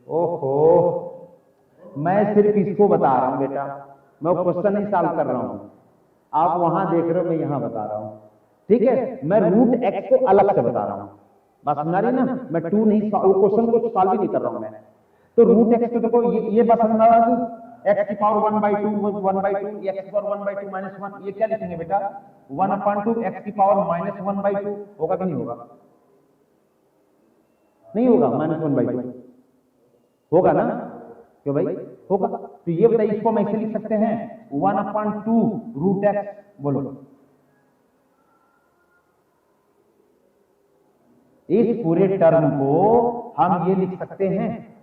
ओहो, मैं सिर्फ इसको बता रहा हूं बेटा, मैं क्वेश्चन नहीं सॉल्व कर रहा हूं, आप वहां देख रहे हो, मैं यहां बता रहा हूं। ठीक है, मैं रूट एक्स को अलग से बता रहा हूं, बस समझ रही ना, मैं टू नहीं, क्वेश्चन को सॉल्व ही नहीं कर रहा हूं मैं। तो रूट एक्स को देखो, ये बस समझ रहा हूं, एक्स की पावर 1/2 1/2, एक्स की पावर 1/2 -1, ये क्या लिखेंगे बेटा, 1/2 एक्स की पावर -1/2 होगा कि नहीं होगा? नहीं होगा, -1/2 होगा ना, क्यों भाई होगा। तो ये बताइए, इसको हम ऐसे लिख सकते हैं 1/2 रूट एक्स, बोलो इस पूरे टर्म को हम ये लिख सकते हैं,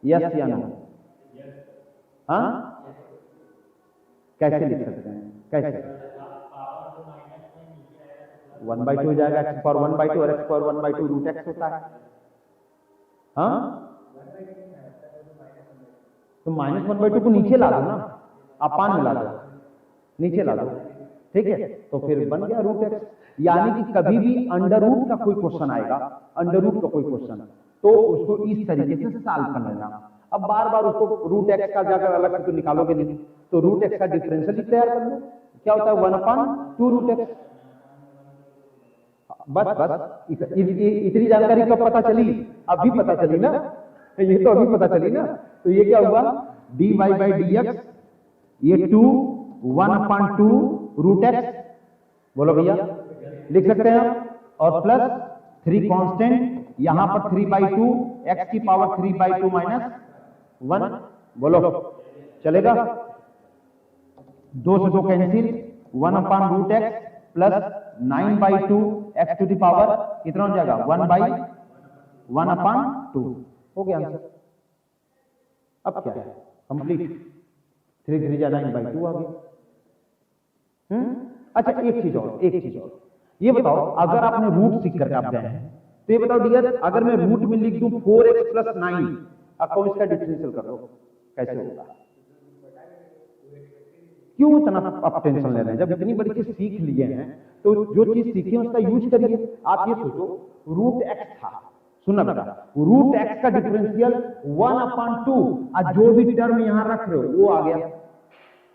यस या नो? हाँ, कैसे लिख सकते हैं, कैसे? 1/2 हो जाएगा, एक्स पावर 1/2 और एक्स पावर 1/2 रूट एक्स होता है। हाँ, तो -1/2 को नीचे ला दो ना, अपान में ला दो, नीचे ला दो, ठीक है, तो फिर बन गया रूट एक्स। यानी कि कभी भी अंडर रूट का कोई क्वेश्चन आएगा, अंडर रूट का कोई क्वेश्चन, तो उसको इस तरीके से सॉल्व कर लेना। अब बार बार उसको रूट एक्स का जाकर अलग से तो निकालोगे नहीं, तो रूट एक्स का डिफरेंशियल तैयार कर लो, क्या होता है 1/2 रूट एक्स। बस बस इतनी जानकारी कब पता चली? अभी पता चली ना, ये तो अभी पता चली ना। तो ये क्या हुआ, dy बाई डी एक्स, ये 2 1/2 रूट एक्स, बोलो भैया, लिख सकते हैं हम, और प्लस 3 कांस्टेंट, यहां पर 3/2 एक्स की पावर 3/2 -1, बोलो चलेगा? 2 से 2 कैंसिल, 1/रूट X plus 9/2 X to the power कितना हो जाएगा, 1/1/2 हो गया आंसर। अब क्या है, कंप्लीट, 3 3 जा 9/2 आ गया। अच्छा, एक चीज और, ये बताओ, अगर आपने रूट सीख करके आप गए हैं, तो ये बताओ डियर, अगर मैं रूट में लिख दूं 4x + 9, अब इसका डिफरेंशियल कर लो, कैसे होगा? क्यों इतना आप टेंशन ले रहे हैं? जब इतनी बड़ी चीज सीख लिए हैं, तो जो चीज सीखी है उसका यूज करिए। आप ये सोचो, रूट एक्स था, सुना बेटा, रूट एक्स का डिफरेंशियल 1/2, और जो भी टर्म यहां रख रहे हो वो आ गया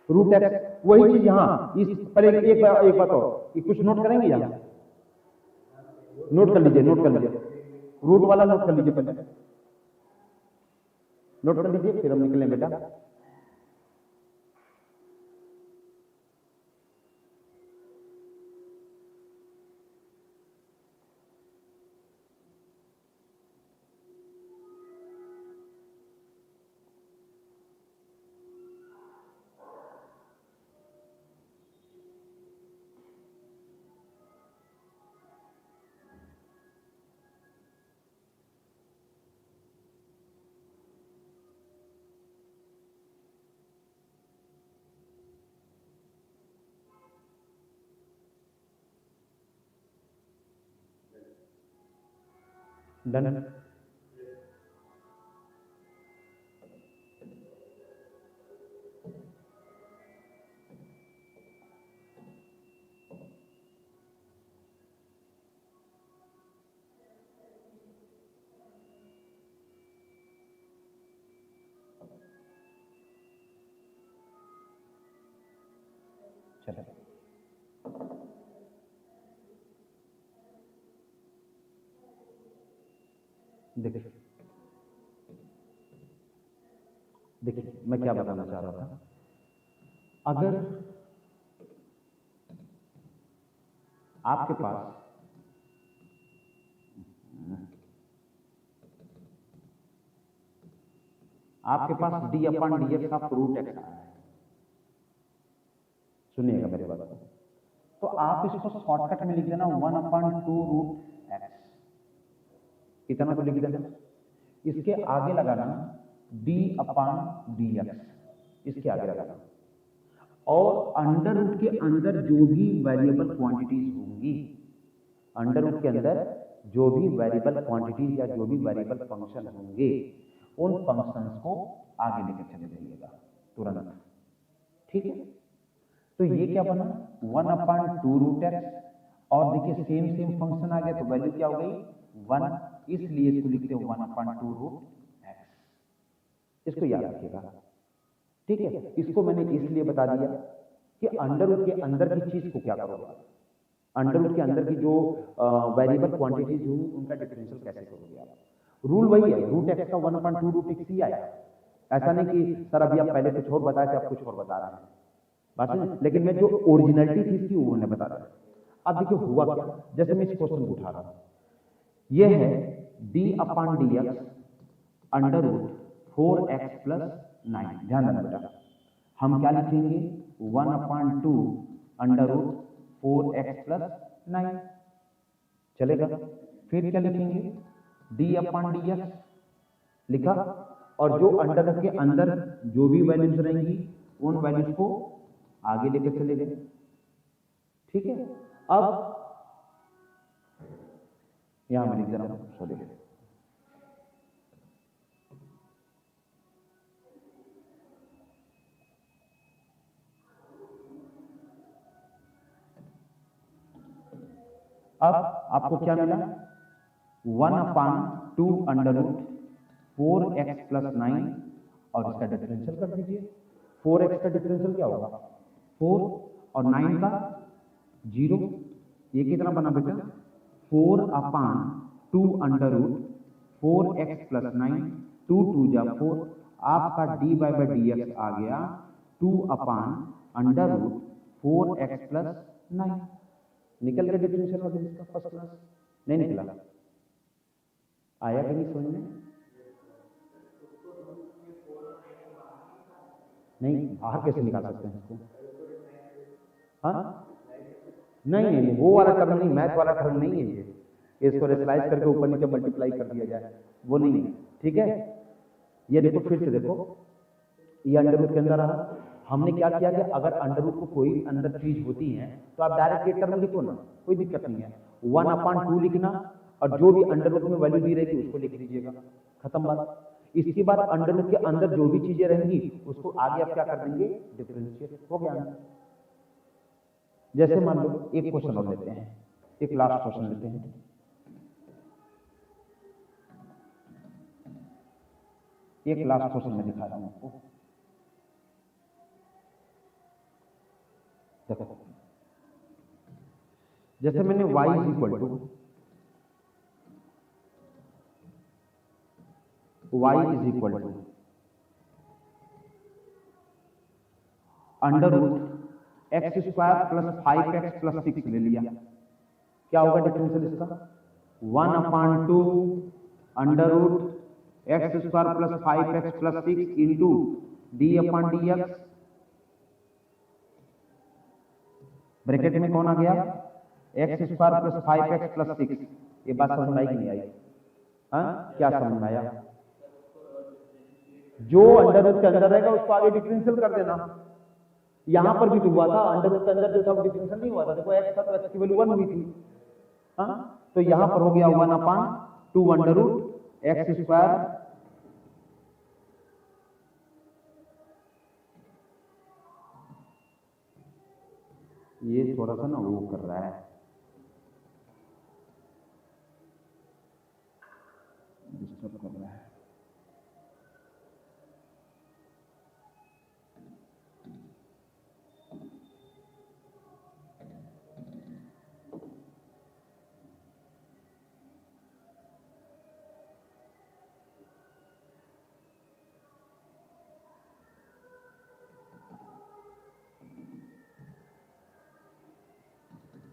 रूट एक्स। वही चीज यहां इस पर एक बात और, कुछ नोट करेंगे यहां, नोट कर लीजिए, रूट वाला नोट कर लीजिए, पहले नोट कर लीजिए, फिर हम निकलें बेटा। डन, चलो देखिए, मैं क्या बताना चाह रहा था, अगर आपके पास d/dx का रूट एक्स आया है, सुनिएगा मेरे बात को, तो आप इसको शॉर्टकट में लिख देना 1/2 रूट एक्स, कितना तो लिख देना, इसके आगे लगाना d/dx, इसके आगे लगाना, और अंडर रूट के अंदर जो भी वेरिएबल क्वांटिटीज होंगी, अंडर रूट के अंदर जो भी वेरिएबल क्वांटिटीज या जो भी वेरिएबल फंक्शन होंगे, उन फंक्शंस को आगे लेकर चले जाइएगा तुरंत, ठीक है। तो ये क्या बना, 1/2 रूट एक्स, और देखिए सेम फंक्शन आ गया, तो वैल्यू क्या हो गई 1, इसलिए इसको लिखते हैं 1/2√x। इसको याद रखिएगा, ठीक है। इसको मैंने इसलिए बता दिया कि अंडर रूट के अंदर की चीज को क्या करोगे, अंडर रूट के अंदर की जो वेरिएबल क्वांटिटीज हुई उनका डिफरेंशियल कैसे करोगे आप। रूल वही है, रूट एक्स का 1/2√x ही आया। ऐसा नहीं कि सर अभी आप पहले कुछ और बताए थे, आप कुछ और बता रहे हैं, बात है। लेकिन मैं जो ओरिजिनलिटी थी इसकी वो मैंने बता रहा। अब देखिए हुआ क्या, जैसे मैं इस क्वेश्चन को उठा रहा हूं, ये है d/dx √4x + 9। ध्यान देना बेटा, हम क्या लिखेंगे 1/2 √4x + 9 चलेगा। फिर क्या लिखेंगे d/dx लिखा, और जो अंडर रूट के अंदर जो भी वैल्यूज रहेंगी उन वैल्यूज को आगे लेकर चले गए, ठीक है। अब यहां मैं लिख दे रहा हूं, सॉरी, अब आपको क्या मिला 1/2 √4x + 9, और इसका डिफरेंशियल कर दीजिए। 4x का डिफरेंशियल क्या होगा 4, और 9 का 0। ये कितना बना बेटा 4/2 √4x + 9, 2 2 जा 4, आपका d/dx आ गया 2/√4x + 9। निकल गया डिफरेंशियल वाले इसका फर्स्ट क्लास। नहीं निकला, आया कि नहीं समझ में? नहीं, बाहर कैसे निकाल सकते हैं इसको? हाँ नहीं नहीं नहीं, वो वाला टर्म नहीं, मैथ वाला टर्म नहीं है ये। इसको रेशनलाइज करके ऊपर नीचे मल्टीप्लाई कर दिया जाए, वो नहीं है, ठीक है। ये देखो फिर से देखो, ये अंडर रूट के अंदर रहा। हमने क्या किया कि अगर अंडर रूट को कोई अंदर चीज होती है तो आप डायरेक्ट ये टर्म लिखो ना, कोई दिक्कत नहीं है। 1/2 लिखना, और जो भी अंडर रूट में वैल्यू दी रहेगी उसको लिख दीजिएगा, खत्म बात। इसके बाद अंडर रूट के अंदर जो भी चीजें रहेंगी उसको आगे आप क्या कर देंगे डिफरेंशिएट, हो गया। जैसे मान लो एक क्वेश्चन और लेते हैं, एक लास्ट क्वेश्चन लेते हैं। एक लास्ट क्वेश्चन में दिखा रहा हूं आपको, देखो जैसे मैंने y = under root x² + 5x + 6 ले लिया। क्या होगा डिफरेंशियल इसका 1/2 under root x² + 5x + 6 into d/dx। Bracket में कौन आ गया x² + 5x + 6। ये बात समझ में आई कि नहीं आई? हाँ, क्या समझ में आया? जो अंडर रूट के अंदर रहेगा उसको आगे डिफरेंशियल कर देना। यहां पर भी तो हुआ था, अंडर रूट के अंदर जो था डिफरेंशियल नहीं हुआ था, देखो x था तो x की वैल्यू 1 हुई थी। हाँ, तो यहां पर हो गया 1/2 अंडर रूट x²। ये थोड़ा सा ना वो कर रहा है, डिस्टर्ब कर रहा है।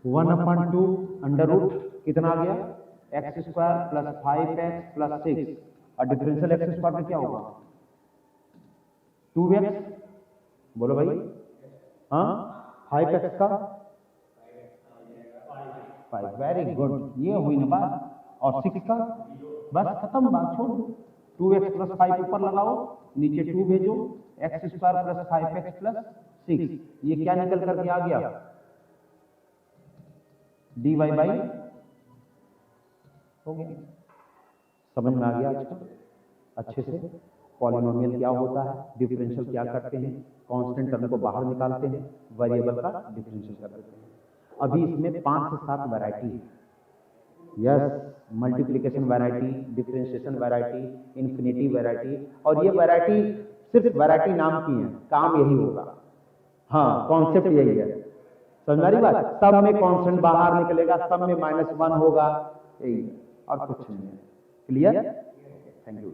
One upon two under root कितना आ गया x² + 5x + 6, और डिफरेंशियल x² में क्या होगा 2x। बोलो भाई, हाँ 5x का 5, वेरी गुड, ये हुई ना बात। और 6 का बस खत्म, बात छोड़ दो। 2x + 5 ऊपर लगाओ, नीचे 2 भेजो, x² + 5x + 6, ये क्या निकल करके आ गया dy बाई हो गया। समझ में आ गया आज का अच्छे से पॉलिनोमियल क्या होता है, डिफरेंशियल क्या करते हैं, कांस्टेंट टर्म को बाहर निकालते हैं, वेरिएबल का डिफरेंशियल कर देते हैं। अभी इसमें 5 से 7 वैरायटी है, yes, multiplication variety, differentiation variety, infinity variety, और ये वैरायटी सिर्फ वैरायटी नाम की है, काम यही होगा। हाँ, कॉन्सेप्ट यही है, समझ आ रही बात। सब में कांस्टेंट बाहर निकलेगा, सब में -1 होगा, यही और कुछ नहीं है। क्लियर? Thank you.